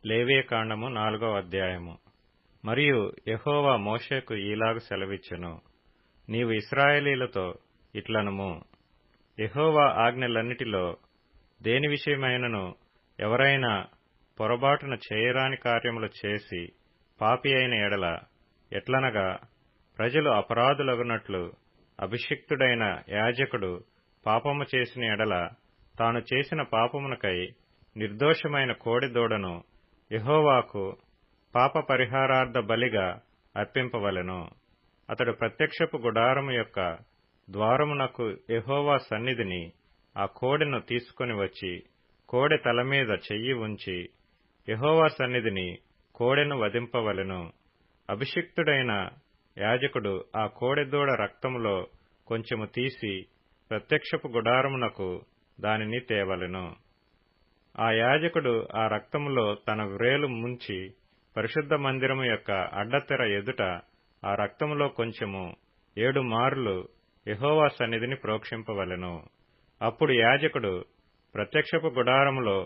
లేవియకాండము 4వ అధ్యాయము. మరియు యెహోవా మోషేకు ఈలాగు సెలవిచ్చెను, నీవు ఇశ్రాయేలీయులతో ఇట్లనుము, యెహోవా ఆజ్ఞలన్నిటిలో దేని విషయమైనను ఎవరైనా పొరబాటున చేయరాని కార్యములు చేసి పాపి అయిన ఎడల, ఎట్లనగా ప్రజలు అపరాధులగునట్లు అభిషిక్తుడైన యాజకుడు పాపము చేసిన ఎడల, తాను చేసిన పాపమునకై నిర్దోషమైన కోడెదూడను యెహోవాకు పాప పరిహారార్థ బలిగా అర్పింపవలెను. అతడు ప్రత్యక్షపు గుడారము యొక్క ద్వారమునకు యెహోవా సన్నిధిని ఆ కోడెను తీసుకొని వచ్చి, కోడె తలమీద చెయ్యి ఉంచి యెహోవా సన్నిధిని కోడెను వధింపవలెను. అభిషిక్తుడైన యాజకుడు ఆ కోడెదూడ రక్తములో కొంచెము తీసి ప్రత్యక్షపు గుడారమునకు దానిని తేవలెను. ఆ యాజకుడు ఆ రక్తములో తన వ్రేలు ముంచి పరిశుద్ధ మందిరము యొక్క అడ్డతెర ఎదుట ఆ రక్తములో కొంచెము 7 మార్లు యెహోవా సన్నిధిని ప్రోక్షింపవలెను. అప్పుడు యాజకుడు ప్రత్యక్షపు గుడారములో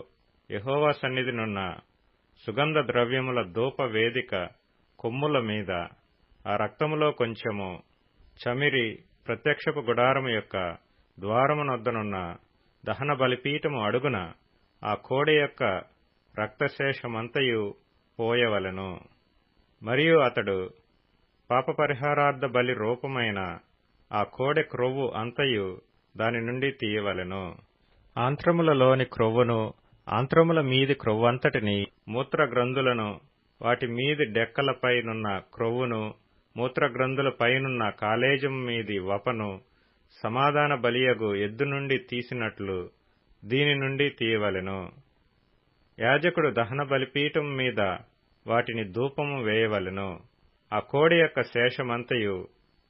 యెహోవా సన్నిధినున్న సుగంధ ద్రవ్యముల ధూప వేదిక కొమ్ముల మీద ఆ రక్తములో కొంచెము చమిరి ప్రత్యక్షపు గుడారము యొక్క ద్వారమునొద్దనున్న దహన బలిపీఠము అడుగున ఆ కోడె యొక్క రక్తశేషమంతయు పోయవలెను. మరియు అతడు పాపపరిహారార్థ బలి రూపమైన ఆ కోడె క్రొవ్వు అంతయు దాని నుండి తీయవలెను. ఆంత్రములలోని క్రొవ్వును, ఆంత్రముల మీది క్రొవ్వంతటిని, మూత్రగ్రంథులను, వాటి మీది డెక్కలపైనున్న క్రొవ్వును, మూత్రగ్రంథుల పైనున్న కాలేజము మీది వపను సమాధాన బలియగు ఎద్దు నుండి తీసినట్లు దీని నుండి తీయవలెను. యాజకుడు దహన బలిపీఠం మీద వాటిని ధూపము వేయవలెను. ఆ కోడి యొక్క శేషమంతయు,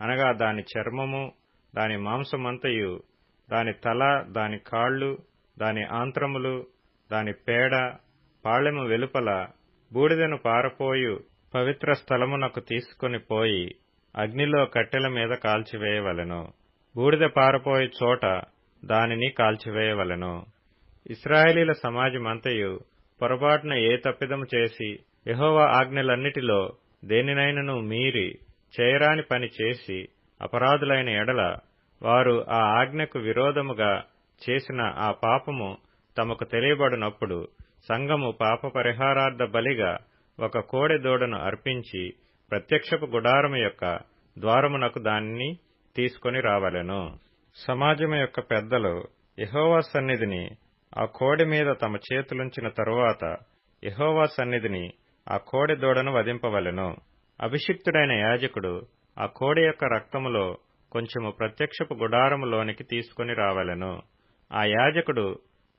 అనగా దాని చర్మము, దాని మాంసమంతయు, దాని తల, దాని కాళ్లు, దాని ఆంత్రములు, దాని పేడ, పాళెము వెలుపల బూడిదను పారపోయు పవిత్ర స్థలమునకు తీసుకొని పోయి అగ్నిలో కట్టెల మీద కాల్చివేయవలెను. బూడిద పారపోయే చోట దానిని కాల్చివేయవలెను. ఇశ్రాయేలీల సమాజమంతయు పొరపాటున ఏ తప్పిదము చేసి యెహోవా ఆజ్ఞలన్నిటిలో దేనినైనను మీరి చేయరాని పని చేసి అపరాధులైన ఎడల, వారు ఆ ఆజ్ఞకు విరోధముగా చేసిన ఆ పాపము తమకు తెలియబడినప్పుడు సంఘము పాప పరిహారార్థ బలిగా ఒక కోడె దూడను అర్పించి ప్రత్యక్షపు గుడారము యొక్క ద్వారమునకు దానిని తీసుకొని రావలెను. సమాజము యొక్క పెద్దలు యెహోవా సన్నిధిని ఆ కోడె మీద తమ చేతులుంచిన తరువాత యెహోవా సన్నిధిని ఆ కోడె దూడను వధింపవలెను. అభిషిక్తుడైన యాజకుడు ఆ కోడె యొక్క రక్తములో కొంచెము ప్రత్యక్షపు గుడారములోనికి తీసుకొని రావలెను. ఆ యాజకుడు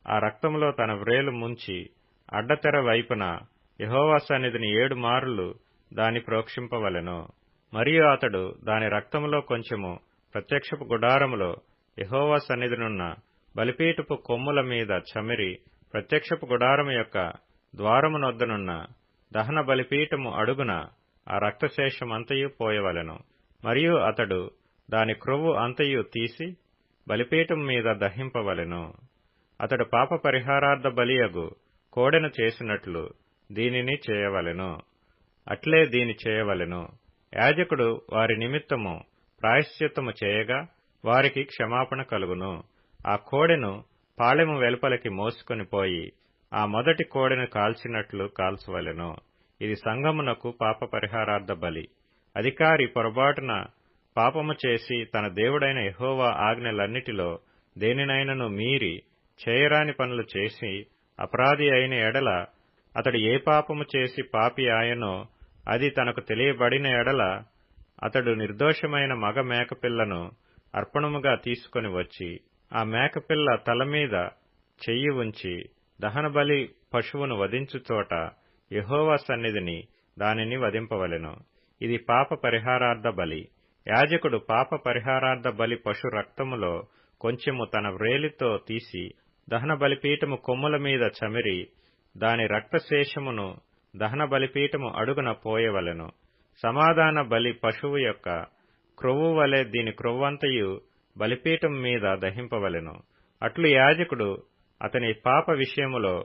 ఆ రక్తములో తన వ్రేలు ముంచి అడ్డతెర వైపున యెహోవా సన్నిధిని 7 మార్లు దాని ప్రోక్షింపవలెను. మరియు అతడు దాని రక్తములో కొంచెము ప్రత్యక్షపు గుడారములో యెహోవా సన్నిధినున్న బలిపీఠపు కొమ్ముల మీద చమిరి ప్రత్యక్షపు గుడారము యొక్క ద్వారమునొద్దనున్న దహన బలిపీఠము అడుగున ఆ రక్తశేషమంతయు పోయవలెను. మరియు అతడు దాని క్రొవ్వు అంతయు తీసి బలిపీఠం మీద దహింపవలెను. అతడు పాప పరిహారార్థ బలియగు కోడెను చేసినట్లు దీనిని చేయవలెను. అట్లే దీని చేయవలెను. యాజకుడు వారి నిమిత్తము ప్రాయశ్చిత్తము చేయగా వారికి క్షమాపణ కలుగును. ఆ కోడెను పాళెము వెలుపలికి మోసుకొని పోయి ఆ మొదటి కోడెను కాల్చినట్లు కాల్చవలెను. ఇది సంఘమునకు పాప పరిహారార్థ బలి. అధికారి పొరబాటున పాపము చేసి తన దేవుడైన యెహోవా ఆజ్ఞలన్నిటిలో దేనినైనను మీరి చేయరాని పనులు చేసి అపరాధి అయిన ఎడల, అతడు ఏ పాపము చేసి పాపి ఆయనో అది తనకు తెలియబడిన ఎడల, అతడు నిర్దోషమైన మగ మేకపిల్లను అర్పణముగా తీసుకొని వచ్చి ఆ మేకపిల్ల తలమీద చెయ్యి ఉంచి దహనబలి పశువును వధించు చోట యెహోవా సన్నిధిని దానిని వధింపవలెను. ఇది పాప పరిహారార్థ బలి. యాజకుడు పాప పరిహారార్థ బలి పశు రక్తములో కొంచెము తన వ్రేలితో తీసి దహన బలిపీఠము కొమ్ముల మీద చమిరి దాని రక్తశేషమును దహన బలిపీఠము అడుగున పోయవలెను. సమాధాన బలి పశువు యొక్క క్రొవ్వు వలె దీని క్రొవ్వంతయు బలిపీఠం మీద దహింపవలెను. అట్లు యాజకుడు అతని పాప విషయములో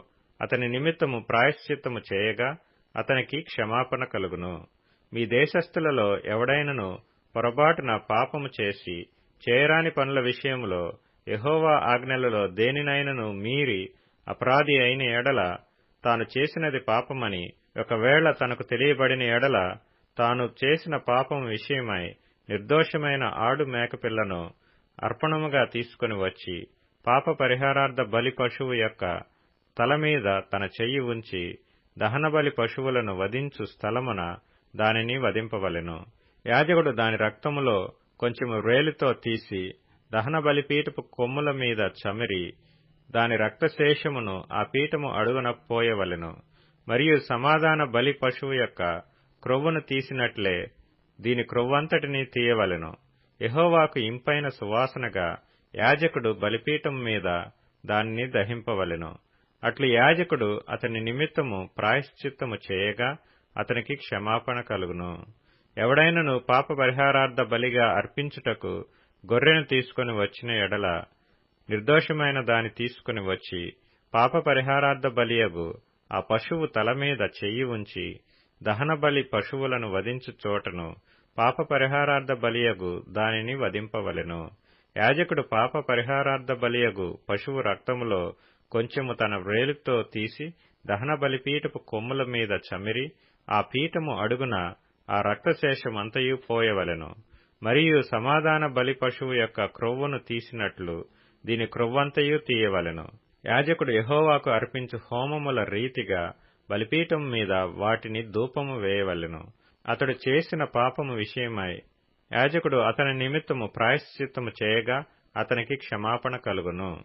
అతని నిమిత్తము ప్రాయశ్చిత్తము చేయగా అతనికి క్షమాపణ కలుగును. మీ దేశస్థులలో ఎవడైనను పొరబాటున పాపము చేసి చేయరాని పనుల విషయములో యెహోవా ఆజ్ఞలలో దేనినైనను మీరి అపరాధి అయిన ఎడల, తాను చేసినది పాపమని ఒకవేళ తనకు తెలియబడిన ఎడల, తాను చేసిన పాపము విషయమై నిర్దోషమైన ఆడు మేకపిల్లను అర్పణముగా తీసుకుని వచ్చి పాప పరిహారార్థ బలి పశువు యొక్క తల మీద తన చెయ్యి ఉంచి దహనబలి పశువులను వధించు స్థలమున దానిని వధింపవలెను. యాజకుడు దాని రక్తములో కొంచెము వ్రేలితో తీసి దహన బలిపీఠపు కొమ్ముల మీద చమిరి దాని రక్తశేషమును ఆ పీఠము అడుగున పోయవలెను. మరియు సమాధాన బలి పశువు యొక్క క్రొవ్వును తీసినట్లే దీని క్రొవ్వంతటినీ తీయవలెను. యెహోవాకు ఇంపైన సువాసనగా యాజకుడు బలిపీఠం మీద దానిని దహింపవలెను. అట్లు యాజకుడు అతని నిమిత్తము ప్రాయశ్చిత్తము చేయగా అతనికి క్షమాపణ కలుగును. ఎవడైనను పాప పరిహారార్థ బలిగా అర్పించుటకు గొర్రెను తీసుకుని వచ్చిన ఎడల, నిర్దోషమైన దాని తీసుకుని వచ్చి పాప పరిహారార్థ బలియగు ఆ పశువు తల మీద చెయ్యి ఉంచి దహనబలి పశువులను వధించు చోటను పాప పరిహారార్థ బలియగు దానిని వధింపవలెను. యాజకుడు పాప పరిహారార్థ బలియగు పశువు రక్తములో కొంచెము తన వ్రేలుతో తీసి దహన బలిపీఠపు కొమ్ముల మీద చమిరి ఆ పీఠము అడుగున ఆ రక్తశేషమంతయు పోయవలెను. మరియు సమాధాన బలి పశువు యొక్క క్రొవ్వును తీసినట్లు దీని క్రొవ్వంతయు తీయవలెను. యాజకుడు యెహోవాకు అర్పించు హోమముల రీతిగా బలిపీఠం మీద వాటిని ధూపము వేయవలెను. అతడు చేసిన పాపము విషయమై యాజకుడు అతని నిమిత్తము ప్రాయశ్చిత్తము చేయగా అతనికి క్షమాపణ కలుగును.